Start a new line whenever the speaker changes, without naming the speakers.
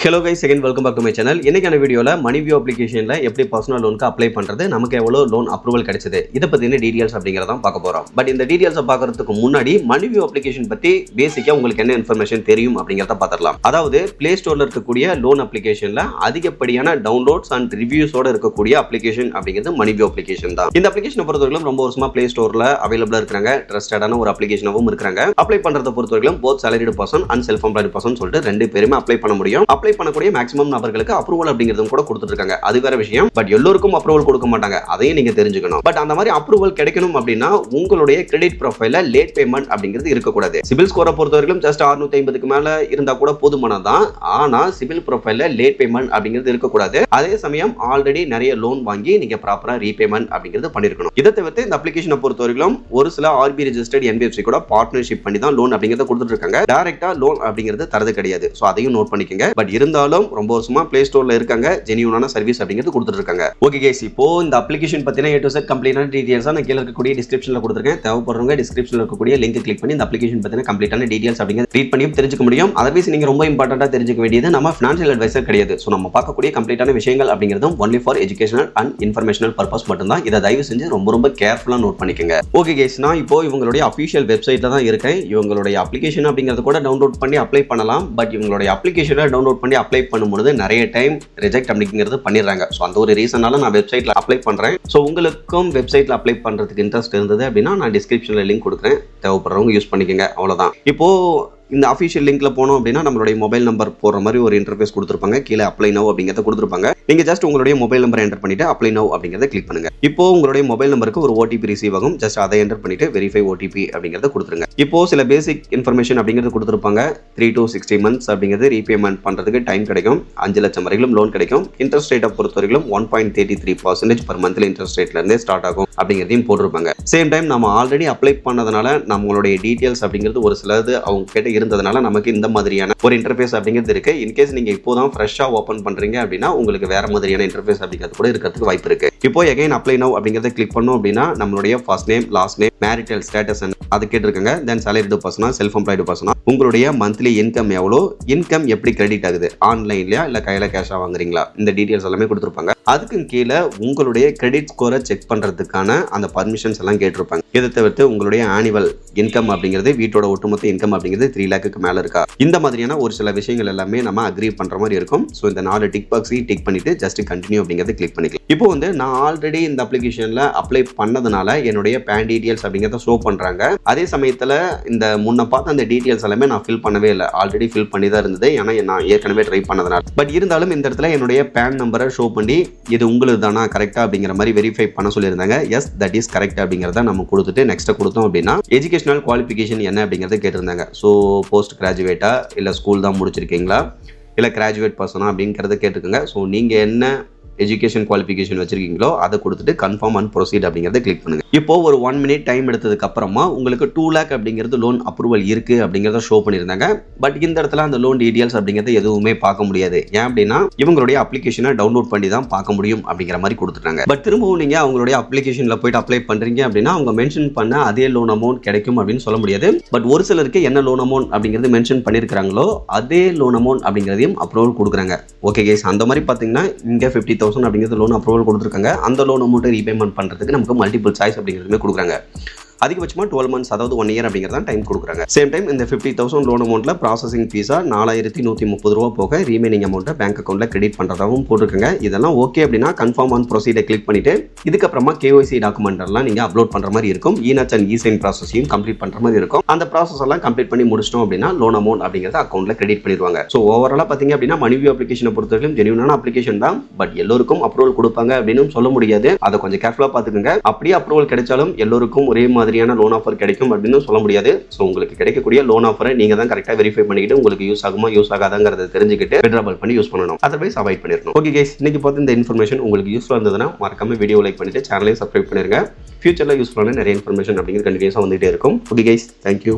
Hello guys, again welcome back to my channel. இன்னைக்கான வீடியோல MoneyView அப்ளிகேஷன்ல எப்படி பர்சனல் லோனுக்கு அப்ளை பண்றது, நமக்கு எவ்வளவு லோன் அப்ரூவல் கிடைச்சது, இத பத்தின டீடைல்ஸ் அப்படிங்கறத பார்க்க போறோம். பட் இந்த டீடைல்ஸ் பார்க்கிறதுக்கு முன்னாடி MoneyView அப்ளிகேஷன் பத்தி பேசிக்கா உங்களுக்கு என்ன இன்ஃபர்மேஷன் தெரியும் அப்படிங்கறத பார்த்திடலாம். அதாவது Play Storeல இருக்கக்கூடிய லோன் அப்ளிகேஷன்ல அதிகப்படியான டவுன்லோட்ஸ் அண்ட் ரிவ்யூஸோட இருக்கக்கூடிய அப்ளிகேஷன் அப்படிங்கிறது MoneyView அப்ளிகேஷன் தான். இந்த அப்ளிகேஷனை பொறுத்தவரைக்கும் ரொம்ப வருஷமா Play Storeல அவைலபிளா இருக்காங்க. ட்ரஸ்டடான ஒரு அப்ளிகேஷனாவும் இருக்காங்க. அப்ளை பண்றத பொறுத்தவரைக்கும் both salaried person and self employed person சொல்லிட்டு ரெண்டு பேருமே அப்ளை பண்ண முடியும். அப்ளை பண்ணக்கூடிய மேக்ஸிமம் நபர்களுக்கு அப்ரூவல் அப்படிங்கிறதும் கூட கொடுத்துட்டு இருக்காங்க. அது வேற விஷயம். பட் எல்லோருக்கும் அப்ரூவல் கொடுக்க மாட்டாங்க. அதையும் நீங்க தெரிஞ்சுக்கணும். பட் அந்த மாதிரி அப்ரூவல் கிடைக்கணும் அப்படின்னா உங்களுடைய கிரெடிட் ப்ரொஃபைல்ல லேட் பேமெண்ட் அப்படிங்கிறது இருக்கக்கூடாது. சிபில் ஸ்கோரை பொறுத்தவரைக்கும் ஜஸ்ட் 650க்கு மேல இருந்தா கூட போதுமானதான். ஆனா சிபில் ப்ரொஃபைல்ல லேட் பேமெண்ட் அப்படிங்கிறது இருக்கக்கூடாது. அதே சமயம் ஆல்ரெடி நிறைய லோன் வாங்கி நீங்க ப்ராப்பரா ரீபேமெண்ட் அப்படிங்கிறது பண்ணிருக்கணும். இதை தவிர்த்து இந்த அப்ளிகேஷனை பொறுத்தவரைக்கும் ஒரு சில ஆர்பி ரெஜிஸ்டர்ட் NBFC கூட பார்ட்னர்ஷிப் பண்ணி தான் லோன் அப்படிங்கிறத கொடுத்துட்டு இருக்காங்க. டைரக்டா லோன் அப்படிங்கிறது தரது கிடையாது. சோ அதையும் நோட் பண்ணிக்கங்க. பட் இருந்தாலும் ரொம்ப வருஷமா Play Storeல இருக்காங்க, ஜெனியூனான சர்வீஸ் அப்படிங்கிறது கொடுத்துட்டு இருக்காங்க. ஓகே गाइस, இப்போ இந்த அப்ளிகேஷன் பத்தின A to Z கம்ப்ளீட்டான டீடைல்ஸ் நான் கீழ இருக்கக்கூடிய டிஸ்கிரிப்ஷன்ல கொடுத்திருக்கேன். தேவைப்படுறவங்க டிஸ்கிரிப்ஷன்ல இருக்கக்கூடிய லிங்க் கிளிக் பண்ணி இந்த அப்ளிகேஷன் பத்தின கம்ப்ளீட்டான டீடைல்ஸ் அப்படிங்கிறது ரீட் பண்ணி தெரிஞ்சுக்க முடியும். அதர்வைஸ் நீங்க ரொம்ப இம்பார்ட்டன்ட்டா தெரிஞ்சுக்க வேண்டியது நம்ம ஃபைனான்ஷியல் அட்வைசர் கிடையாது. சோ நம்ம பார்க்கக்கூடிய கம்ப்ளீட்டான விஷயங்கள் அப்படிங்கிறதும் only for educational and informational purpose மட்டும் தான். இத தயவு செஞ்சு ரொம்ப கேர்ஃபுல்லா நோட் பண்ணிக்கங்க. ஓகே गाइस, நான் இப்போ இவங்களுடைய அபிஷியல் வெப்சைட்ல தான் இருக்கேன். இவங்களுடைய அப்ளிகேஷன் அப்படிங்கிறது கூட டவுன்லோட் பண்ணி அப்ளை பண்ணலாம். பட் இவங்களுடைய அப்ளிகேஷனை டவுன்லோட் பண்ணி அப்ளை பண்ணும்போது நிறைய டைம் ரிஜெக்ட் அப்படிங்கிறது பண்ணிடுறாங்க. ஸோ அந்த ஒரு ரீசனால நான் வெப்சைட்ல அப்ளை பண்றேன். ஸோ உங்களுக்கும் வெப்சைட்ல அப்ளை பண்றதுக்கு இன்ட்ரெஸ்ட் இருந்தது அப்படின்னா நான் டிஸ்கிரிப்ஷன்ல லிங்க் கொடுக்குறேன், தேவைப்படுறவங்க யூஸ் பண்ணிக்கோங்க. அவ்வளவுதான். இப்போ இந்த அஃபிஷியல் லிங்க்ல போனோம் அப்படின்னா நம்மளுடைய மொபைல் நம்பர் போடுற மாதிரி ஒரு இன்டர்ஃபேஸ் கொடுத்துருப்பாங்க. கீழே அப்ளை நவ் அப்படிங்கிறத கொடுத்துருப்பாங்க. நீங்க ஜஸ்ட் உங்களுடைய மொபைல் நம்பரை என்டர் பண்ணிட்டு அப்ளை நவ் அப்படிங்கிறத கிளிக் பண்ணுங்க. இப்போ உங்களுடைய மொபைல் நம்பருக்கு ஒரு OTP ரிசீவ் ஆகும். ஜஸ்ட் அதை என்டர் பண்ணிட்டு வெரிஃபை OTP அப்படிங்கிறத கொடுத்துருங்க. இப்போ சில பேசிக் இன்ஃபர்மேஷன் அப்படிங்கிறது கொடுத்துருப்பாங்க. 3 to 60 months அப்படிங்கிறது ரீபேமெண்ட் பண்றதுக்கு டைம் கிடைக்கும். 5 லட்சம் வரைக்கும் லோன் கிடைக்கும். இன்ட்ரெஸ்ட் ரேட்டை பொறுத்தவரைக்கும் 1.33% per monthly இன்ட்ரெஸ்ட் ரேட்ல இருந்தே ஸ்டார்ட் ஆகும் அப்படிங்கிறதையும் போட்டிருப்பாங்க. சேம் டைம் நம்ம ஆல்ரெடி அப்ளை பண்ணதுனால நம்மளுடைய டீடைல்ஸ் அப்படிங்கிறது ஒரு சிலது அவங்க கிட்ட இருந்ததுனால நமக்கு இந்த மாதிரியான ஒரு இன்டர்ஃபேஸ் அப்படிங்கிறது இருக்கு. இன்கேஸ் நீங்க இப்போதான் ஃப்ரெஷ்ஷா ஓபன் பண்றீங்க அப்படின்னா உங்களுக்கு வேற மாதிரியான இன்டர்ஃபேஸ் அப்படிங்கிறது கூட இருக்கிறதுக்கு வாய்ப்பு இருக்கு. இப்போ அகைன் அப்ளை நவ் அப்படிங்கறத கிளிக் பண்ணோம் அப்படின்னா நம்மளுடைய first name, last name, marital status அது கேட்டிருக்காங்க. தென் salaried person, self employed person, உங்களுடைய மந்த்லி இன்கம் எவ்வளோ, இன்கம் எப்படி கிரெடிட் ஆகுது, ஆன்லைன்லயா இல்ல கையில கேஷா வாங்குறீங்களா, இந்த டீடைல்ஸ் எல்லாமே கொடுத்துருப்பாங்க. அதுக்கு கீழே உங்களுடைய கிரெடிட் ஸ்கோரை செக் பண்றதுக்கான அந்த பர்மிஷன்ஸ் எல்லாம் கேட்டிருப்பாங்க. இதை தவிர்த்து உங்களுடைய ஆனுவல் இன்கம் அப்படிங்கிறது, வீட்டோட ஒட்டுமொத்த இன்கம் அப்படிங்கிறது 3 lakhக்கு மேல இருக்கா, இந்த மாதிரியான ஒரு சில விஷயங்கள் எல்லாமே நம்ம அக்ரி பண்ற மாதிரி இருக்கும். ஸோ இந்த 4 டிக் பாக்ஸை டிக் பண்ணிட்டு ஜஸ்ட் கண்டினியூ அப்படிங்கிறத கிளிக் பண்ணிக்கலாம். இப்போ நான் ஆல்ரெடி இந்த அப்ளிகேஷன்ல அப்ளை பண்ணதுனால என்னுடைய பேன் டீடைல்ஸ் அப்படிங்கிறத ஷோ பண்றாங்க. அதே சமயத்துல இந்த முன்ன பார்த்த அந்த டீடைல்ஸ் எல்லாமே நான் ஃபில் பண்ணவே இல்லை, ஆல்ரெடி ஃபில் பண்ணி தான் இருந்தது. ஏன்னா நான் ஏற்கனவே ட்ரை பண்ணதுனால. பட் இருந்தாலும் இந்த இடத்துல என்னுடைய பேன் நம்பரை ஷோ பண்ணி இது உங்களுக்கு தானா கரெக்டா அப்படிங்கிற மாதிரி வெரிஃபை பண்ண சொல்லியிருந்தாங்க. எஸ், தட் இஸ் கரெக்ட் அப்படிங்கிறத நம்ம கொடுத்துட்டு நெக்ஸ்ட் கொடுத்தோம் அப்படின்னா எஜுகேஷனல் குவாலிஃபிகேஷன் என்ன அப்படிங்கிறத கேட்டிருந்தாங்க. ஸோ போஸ்ட் கிராஜுவேட்டா இல்ல ஸ்கூல் தான் முடிச்சிருக்கீங்களா இல்ல கிராஜுவேட் பர்சனா அப்படிங்கறத கேட்டுக்கோங்க. ஸோ நீங்க என்ன எஜுகேஷன் குவாலிஃபிகேஷன் வச்சிருக்கீங்களோ அதை கொடுத்துட்டு கன்ஃபார்ம் அண்ட் ப்ரொசீட் அப்படிங்கறத கிளிக் பண்ணுங்க. இப்போ ஒரு 1 minute டைம் எடுத்ததுக்கு அப்புறமா உங்களுக்கு 2 lakh அப்படிங்கிறது லோன் அப்ரூவல் இருக்கு அப்படிங்கறத ஷோ பண்ணிருந்தாங்க. பட் இந்த இடத்துல அந்த லோன் டீடைல்ஸ் அப்படிங்கறது எதுவுமே பார்க்க முடியாது. ஏன் அப்படின்னா இவங்களுடைய அப்ளிகேஷனை டவுன்லோட் பண்ணி தான் பார்க்க முடியும் அப்படிங்கிற மாதிரி கொடுத்துட்டாங்க. பட் திரும்பவும் நீங்க அவங்களுடைய அப்ளிகேஷன்ல போயிட்டு அப்ளை பண்றீங்க அப்படின்னா அவங்க மென்ஷன் பண்ண அதே லோன் அமௌண்ட் கிடைக்கும் அப்படின்னு சொல்ல முடியாது. பட் ஒரு சிலருக்கு என்ன லோன் அமௌண்ட் அப்படிங்கிறது மென்ஷன் பண்ணிருக்காங்களோ அதே லோன் அமௌண்ட் அப்படிங்கிறதையும் அப்ரூவல் கொடுக்குறாங்க. ஓகே கைஸ், அந்த மாதிரி பாத்தீங்கன்னா இங்க 50,000 அப்படிங்கிறது லோன் அப்ரூவல் கொடுத்துருக்காங்க. அந்த லோன் அமௌண்ட் ரீபேமெண்ட் பண்றதுக்கு நமக்கு மல்டிபிள் சாய்ஸ் அப்படிங்கிறதுமே கொடுக்குறாங்க. அதிகபட்சமா 12 months, அதாவது 1 year அப்படிங்கிறத டைம் கொடுக்குறாங்க. சேம் டைம் இந்த 50,000 லோன் அமௌண்ட்ல ப்ராசஸிங் ஃபீஸா 4130 ரூபா போக ரீமைனிங் அமௌண்ட்டை பேங்க் அக்கௌண்ட்ல கிரெடிட் பண்றதாகவும் போட்டிருக்காங்க. இதெல்லாம் ஓகே அப்படின்னா கன்ஃபார்ம் ஆன் ப்ரொசீடை கிளிக் பண்ணிட்டு இதுக்கப்புறமா KYC டாக்குமெண்ட் எல்லாம் நீங்க அப்லோட் பண்ற மாதிரி இருக்கும். ஈனாச் அண்ட் இசைன் ப்ராசஸையும் கம்ப்ளீட் பண்ற மாதிரி இருக்கும். அந்த ப்ராசஸ் எல்லாம் கம்ப்ளீட் பண்ணி முடிச்சிட்டோம் அப்படின்னா லோன் அமௌண்ட் அப்படிங்கிறத அக்கௌண்ட்ல கிரெடிட் பண்ணிடுவாங்க. ஸோ ஓவராலா பாத்தீங்க அப்படின்னா MoneyView அப்ளிகேஷனை பொறுத்தவரைக்கும் ஜெனியூனான அப்ளிகேஷன் தான். பட் எல்லோருக்கும் அப்ரூவல் கொடுப்பாங்க அப்படின்னு சொல்ல முடியாது. அதை கொஞ்சம் கேர்ஃபுல்லா பாத்துக்கோங்க. அப்படியே அப்ரூவல் கிடைச்சாலும் எல்லோருக்கும் ஒரே மாதிரியான லோன் ஆஃபர் கிடைக்கும் அப்படின்னு சொல்ல முடியாது. சோ உங்களுக்கு கிடைக்கக்கூடிய லோன் ஆஃபரை நீங்க தான் கரெக்ட்டா வெரிஃபை பண்ணிக்கிட்டு உங்களுக்கு யூஸ் ஆகுமா யூஸ் ஆகாதாங்கறத தெரிஞ்சுக்கிட்டு வித்ட்ராவல் பண்ணி யூஸ் பண்ணணும். அதர்வைஸ் அவாய்ட் பண்ணிரணும். ஓகே गाइस, இன்னைக்கு பார்த்த இந்த இன்ஃபர்மேஷன் உங்களுக்கு யூஸ்ஃபுல்லா இருந்ததுன்னா மறக்காம வீடியோ லைக் பண்ணிட்டு சேனலையும் சப்ஸ்கிரைப் பண்ணிருங்க. ஃபியூச்சர்ல யூஸ்ஃபுல்லான நிறைய இன்ஃபர்மேஷன் அப்படிங்கிறது கண்டினியூஸா வந்துட்டே இருக்கும். Okay guys, thank you.